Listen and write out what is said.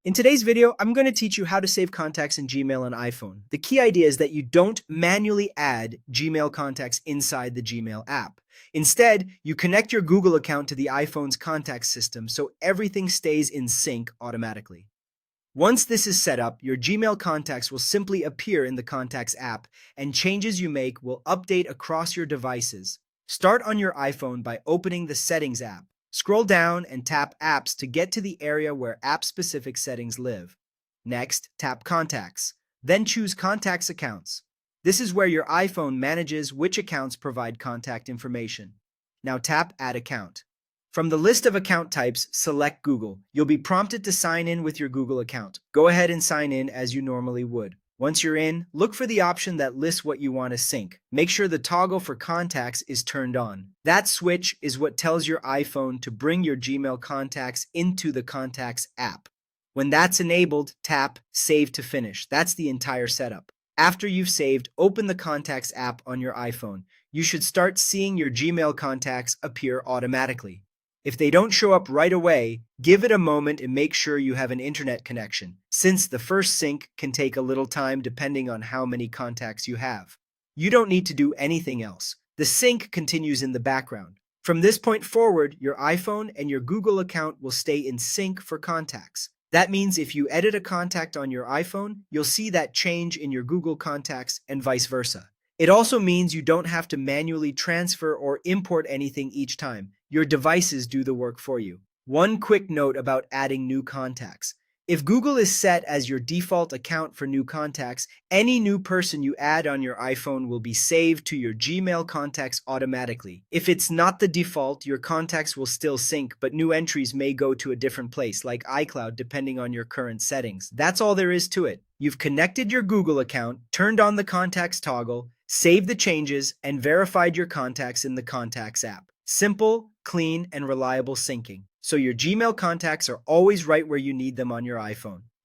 In today's video, I'm going to teach you how to save contacts in Gmail on iPhone. The key idea is that you don't manually add Gmail contacts inside the Gmail app. Instead, you connect your Google account to the iPhone's contact system so everything stays in sync automatically. Once this is set up, your Gmail contacts will simply appear in the Contacts app, and changes you make will update across your devices. Start on your iPhone by opening the Settings app. Scroll down and tap Apps to get to the area where app-specific settings live. Next, tap Contacts. Then choose Contacts Accounts. This is where your iPhone manages which accounts provide contact information. Now tap Add Account. From the list of account types, select Google. You'll be prompted to sign in with your Google account. Go ahead and sign in as you normally would. Once you're in, look for the option that lists what you want to sync. Make sure the toggle for contacts is turned on. That switch is what tells your iPhone to bring your Gmail contacts into the Contacts app. When that's enabled, tap Save to finish. That's the entire setup. After you've saved, open the Contacts app on your iPhone. You should start seeing your Gmail contacts appear automatically. If they don't show up right away, give it a moment and make sure you have an internet connection, since the first sync can take a little time depending on how many contacts you have. You don't need to do anything else. The sync continues in the background. From this point forward, your iPhone and your Google account will stay in sync for contacts. That means if you edit a contact on your iPhone, you'll see that change in your Google contacts and vice versa. It also means you don't have to manually transfer or import anything each time. Your devices do the work for you. One quick note about adding new contacts. If Google is set as your default account for new contacts, any new person you add on your iPhone will be saved to your Gmail contacts automatically. If it's not the default, your contacts will still sync, but new entries may go to a different place, like iCloud, depending on your current settings. That's all there is to it. You've connected your Google account, turned on the contacts toggle, saved the changes, and verified your contacts in the Contacts app. Simple, clean, and reliable syncing, so your Gmail contacts are always right where you need them on your iPhone.